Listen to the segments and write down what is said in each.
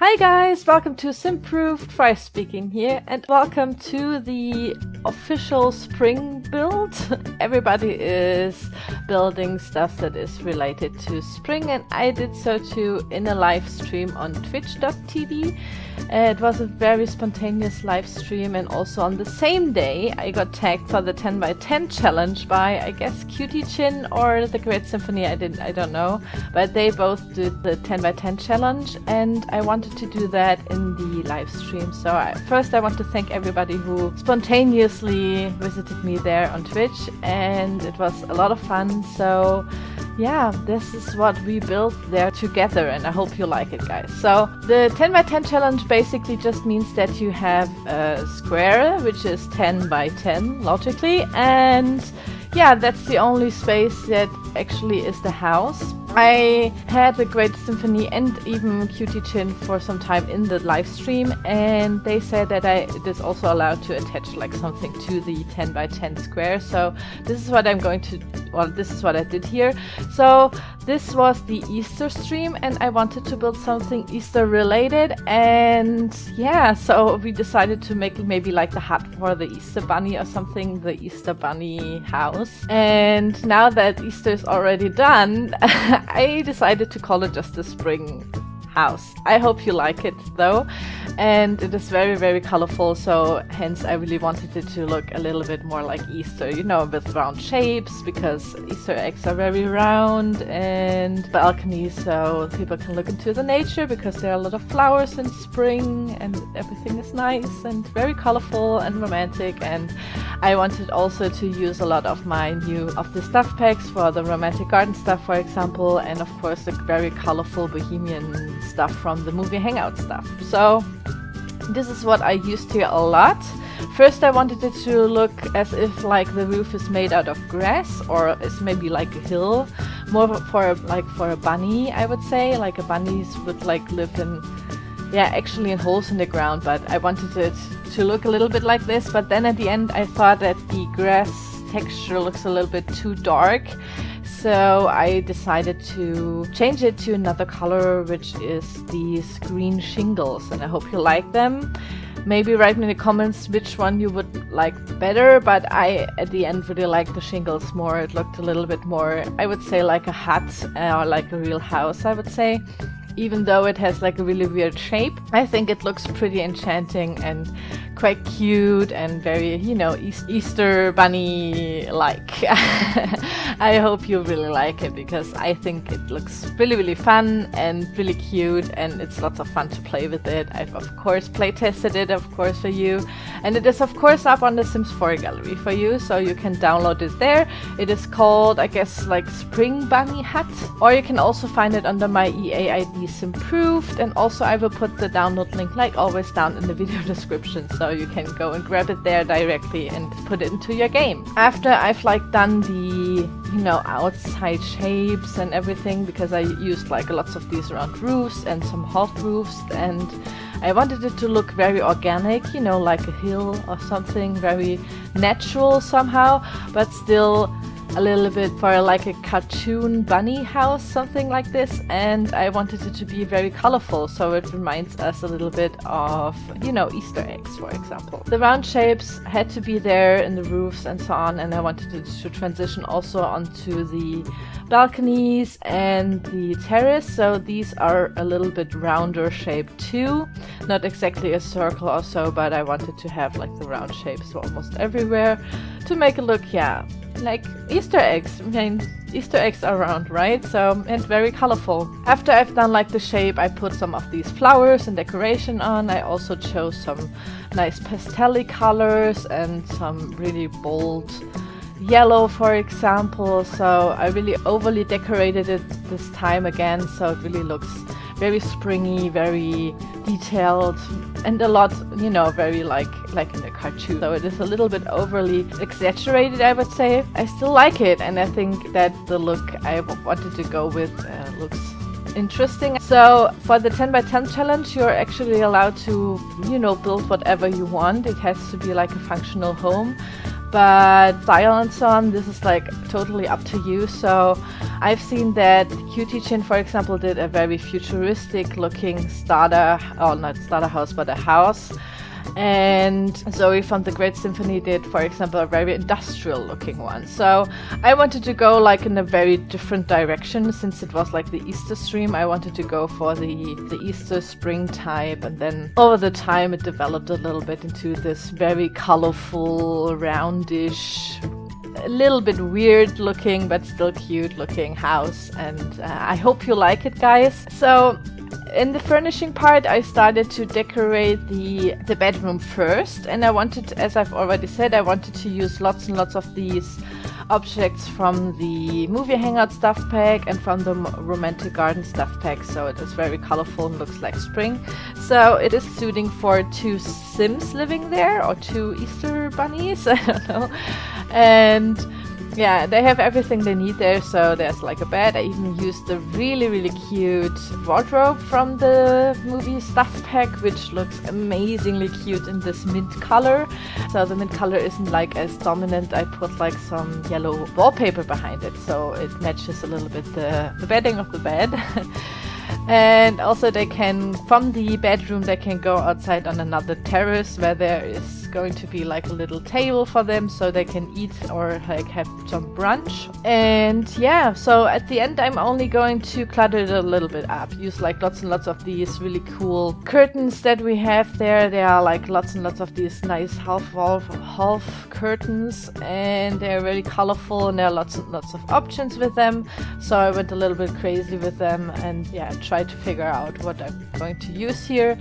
Hi guys, welcome to Simproved, Fry speaking here, and welcome to the official spring build. Everybody is building stuff that is related to spring, and I did so too in a live stream on twitch.tv. It was a very spontaneous live stream, and also on the same day I got tagged for the 10x10 challenge by, I guess, qtchin or the Great Simphony. I don't know, but they both did the 10x10 challenge, and I wanted to do that in the live stream. So first I want to thank everybody who spontaneously visited me there on Twitch, and it was a lot of fun. So yeah, this is what we built there together, and I hope you like it, guys. So the 10x10 challenge basically just means that you have a square which is 10x10 logically, and yeah, that's the only space that actually is the house. I had the Great Simphony and even qtchin for some time in the live stream, and they said that it is also allowed to attach like something to the 10x10 square. So this is what I'm going to, well, this is what I did here. So this was the Easter stream, and I wanted to build something Easter related, and yeah, so we decided to make maybe like the hut for the Easter bunny or something, the Easter bunny house. And now that Easter is already done, I decided to call it just the spring house. I hope you like it though, and it is very, very colorful, so hence I really wanted it to look a little bit more like Easter, you know, with round shapes, because Easter eggs are very round, and balconies so people can look into the nature, because there are a lot of flowers in spring and everything is nice and very colorful and romantic. And I wanted also to use a lot of the stuff packs for the romantic garden stuff, for example, and of course the very colorful bohemian stuff from the movie Hangout stuff. So this is what I used here a lot. First I wanted it to look as if like the roof is made out of grass, or is maybe like a hill, more for a bunny, I would say. Like a bunnies would like live in, yeah, actually in holes in the ground, but I wanted it to look a little bit like this. But then at the end I thought that the grass texture looks a little bit too dark, so I decided to change it to another color, which is these green shingles, and I hope you like them. Maybe write me in the comments which one you would like better, but I at the end really liked the shingles more. It looked a little bit more, I would say, like a hut or like a real house, I would say. Even though it has like a really weird shape, I think it looks pretty enchanting and quite cute and very, you know, Easter bunny-like. I hope you really like it, because I think it looks really, really fun and really cute, and it's lots of fun to play with it. I've of course play tested it, of course, for you, and it is of course up on the Sims 4 gallery for you, so you can download it there. It is called, I guess, like Spring Bunny Hut, or you can also find it under my EA ID Simproved, and also I will put the download link like always down in the video description, so you can go and grab it there directly and put it into your game. After I've like done the, you know, outside shapes and everything, because I used like lots of these round roofs and some half roofs, and I wanted it to look very organic, you know, like a hill or something, very natural somehow, but still a little bit for like a cartoon bunny house, something like this. And I wanted it to be very colorful, so it reminds us a little bit of, you know, Easter eggs, for example. The round shapes had to be there in the roofs and so on, and I wanted it to transition also onto the balconies and the terrace, so these are a little bit rounder shape too. Not exactly a circle or so, but I wanted to have like the round shapes almost everywhere to make it look, yeah, like Easter eggs. I mean, Easter eggs are round, right? So, and very colorful. After I've done like the shape, I put some of these flowers and decoration on. I also chose some nice pastel colors and some really bold yellow, for example. So I really overly decorated it this time again, so it really looks very springy, very detailed, and a lot, you know, very like in a cartoon. So it is a little bit overly exaggerated, I would say. I still like it, and I think that the look I wanted to go with looks interesting. So for the 10x10 challenge, you're actually allowed to, you know, build whatever you want. It has to be like a functional home. but style and so on, this is like totally up to you. So I've seen that qtchin, for example, did a very futuristic looking not starter house, but a house. And Zoe from the Great Simphony did, for example, a very industrial looking one. So I wanted to go like in a very different direction. Since it was like the Easter stream, I wanted to go for the Easter spring type, and then over the time it developed a little bit into this very colorful, roundish, a little bit weird looking but still cute looking house. And I hope you like it, guys. So in the furnishing part, I started to decorate the bedroom first, and I wanted, as I've already said, I wanted to use lots and lots of these objects from the movie hangout stuff pack and from the romantic garden stuff pack. So it is very colorful and looks like spring. So it is suiting for 2 Sims living there, or 2 Easter bunnies, I don't know. And yeah, they have everything they need there. So there's like a bed. I even used the really cute wardrobe from the movie stuff pack, which looks amazingly cute in this mint color. So the mint color isn't like as dominant. I put like some yellow wallpaper behind it, so it matches a little bit the bedding of the bed. And also they can, from the bedroom, they can go outside on another terrace where there is going to be like a little table for them, so they can eat or like have some brunch. And yeah, so at the end I'm only going to clutter it a little bit up. Use like lots and lots of these really cool curtains that we have there. There are like lots and lots of these nice half curtains, and they're very colorful, and there are lots and lots of options with them. So I went a little bit crazy with them, and yeah, tried to figure out what I'm going to use here.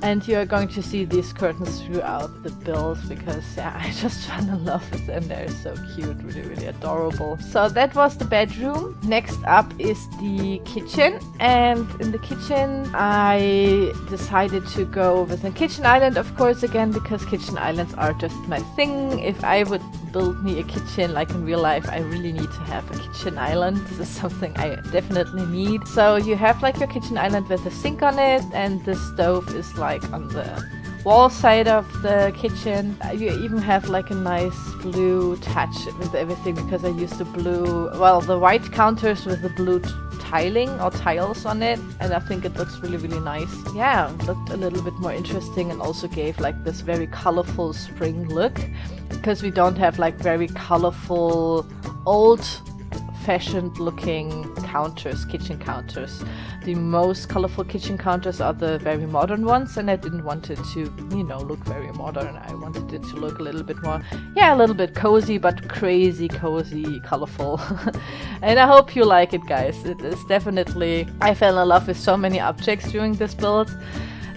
And you're going to see these curtains throughout the build, because yeah, I just fell in love with them. They're so cute, really adorable. So that was the bedroom. Next up is the kitchen, and in the kitchen I decided to go with a kitchen island, of course, again, because kitchen islands are just my thing. If I would build me a kitchen like in real life, I really need to have a kitchen island. This is something I definitely need. So you have like your kitchen island with a sink on it, and the stove is like on the wall side of the kitchen. You even have like a nice blue touch with everything, because I used the white counters with the blue tiling or tiles on it, and I think it looks really nice. Yeah, it looked a little bit more interesting, and also gave like this very colorful spring look, because we don't have like very colorful old-fashioned looking kitchen counters. The most colorful kitchen counters are the very modern ones, and I didn't want it to, look very modern. I wanted it to look a little bit more, a little bit cozy, but crazy cozy, colorful. And I hope you like it, guys. It is definitely, I fell in love with so many objects during this build.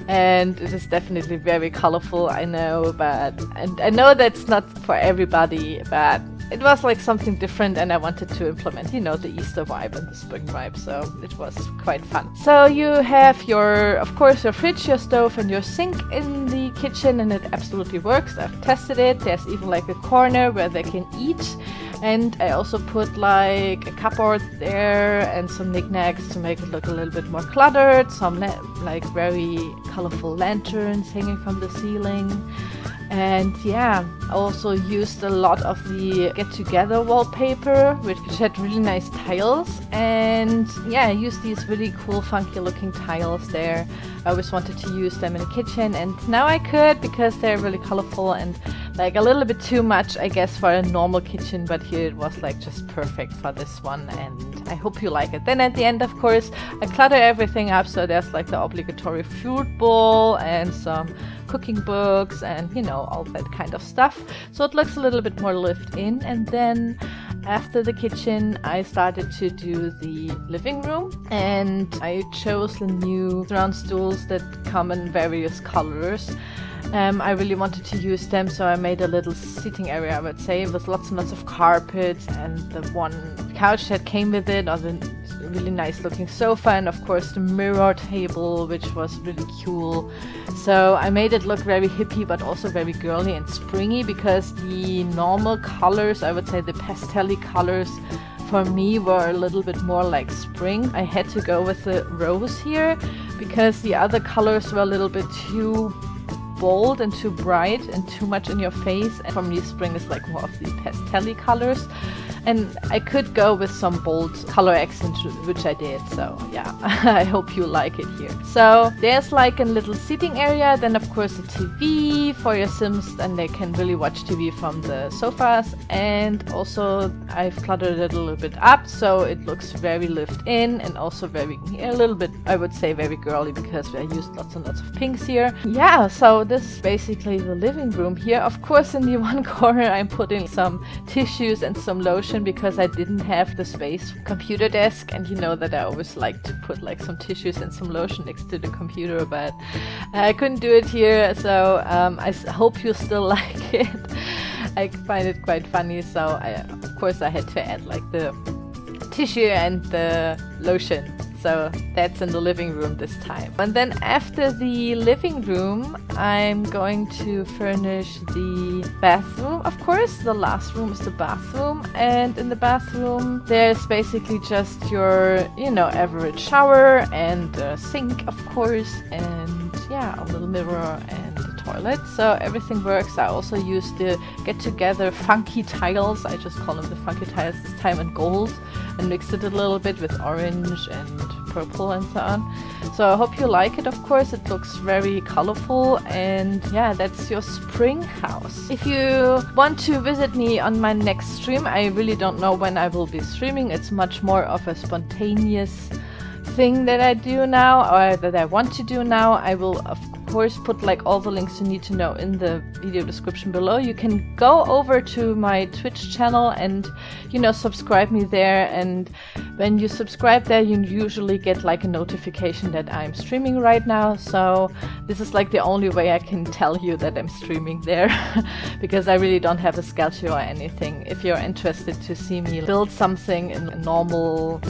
And it is definitely very colorful, I know, and I know that's not for everybody, but it was like something different, and I wanted to implement, the Easter vibe and the spring vibe, so it was quite fun. So you have of course, your fridge, your stove, and your sink in the kitchen, and it absolutely works. I've tested it. There's even like a corner where they can eat. And I also put like a cupboard there and some knickknacks to make it look a little bit more cluttered. Some like very colorful lanterns hanging from the ceiling. And yeah, I also used a lot of the Get Together wallpaper, which had really nice tiles. And yeah, I used these really cool, funky looking tiles there. I always wanted to use them in the kitchen, and now I could, because they're really colorful and like a little bit too much, I guess, for a normal kitchen, but here it was like just perfect for this one, and I hope you like it. Then at the end, of course, I clutter everything up, so there's like the obligatory fruit bowl and some cooking books and all that kind of stuff, so it looks a little bit more lived in. And then after the kitchen, I started to do the living room, and I chose the new round stools that come in various colors. I really wanted to use them, so I made a little seating area, I would say, with lots and lots of carpets, and the one couch that came with it, or the really nice looking sofa, and of course the mirror table, which was really cool. So I made it look very hippie, but also very girly and springy, because the normal colors, I would say the pastel-y colors, for me were a little bit more like spring. I had to go with the rose here, because the other colors were a little bit too bold and too bright and too much in your face. And for me, spring is like more of the pastel colors. And I could go with some bold color accents, which I did. So yeah, I hope you like it here. So there's like a little seating area. Then of course a TV for your Sims, and they can really watch TV from the sofas. And also I've cluttered it a little bit up, so it looks very lived in and also very, a little bit, I would say very girly, because I used lots and lots of pinks here. Yeah, so this is basically the living room here. Of course, in the one corner I'm putting some tissues and some lotion, because I didn't have the space computer desk, and you know that I always like to put like some tissues and some lotion next to the computer, but I couldn't do it here. So I hope you still like it. I find it quite funny, so of course I had to add like the tissue and the lotion. So that's in the living room this time. And then after the living room, I'm going to furnish the bathroom. Of course, the last room is the bathroom. And in the bathroom, there's basically just your, you know, average shower and a sink, of course. And yeah, a little mirror and a toilet. So everything works. I also use the Get Together funky tiles. I just call them the funky tiles this time, in gold. And mixed it a little bit with orange and purple and so on. So I hope you like it. Of course, it looks very colorful, and yeah, that's your spring house. If you want to visit me on my next stream, I really don't know when I will be streaming. It's much more of a spontaneous thing that I do now, or that I want to do now. I will of course put like all the links you need to know in the video description below. You can go over to my Twitch channel and, you know, subscribe me there, and when you subscribe there you usually get like a notification that I'm streaming right now. So this is like the only way I can tell you that I'm streaming there because I really don't have a schedule or anything. If you're interested to see me build something in a normal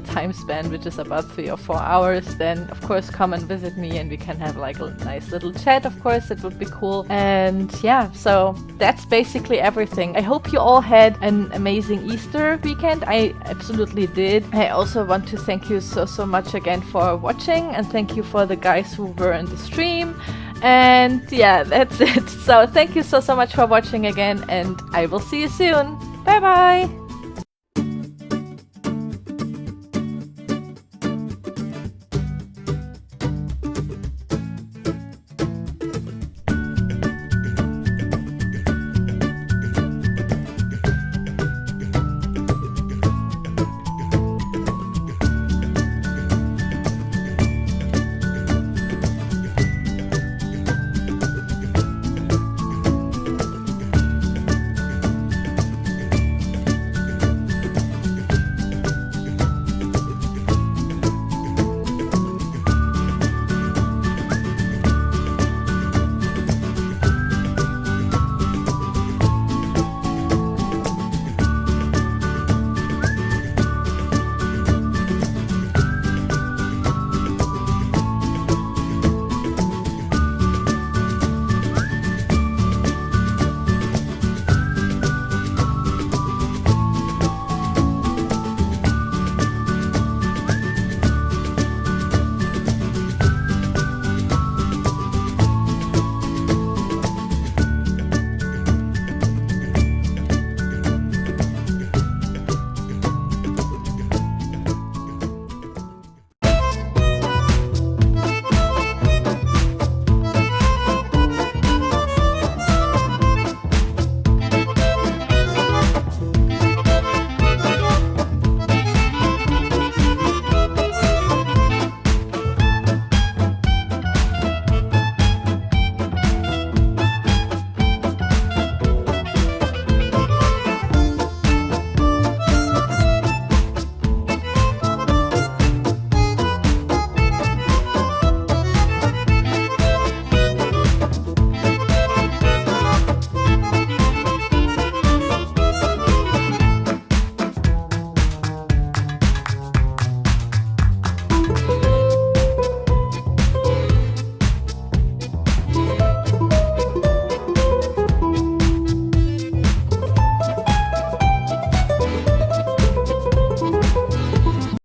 time span, which is about 3 or 4 hours, then of course come and visit me and we can have like a nice little chat. Of course, it would be cool. And yeah, so that's basically everything. I hope you all had an amazing Easter weekend. I absolutely did. I also want to thank you so much again for watching, and thank you for the guys who were in the stream. And yeah, that's it. So thank you so much for watching again, and I will see you soon. Bye bye.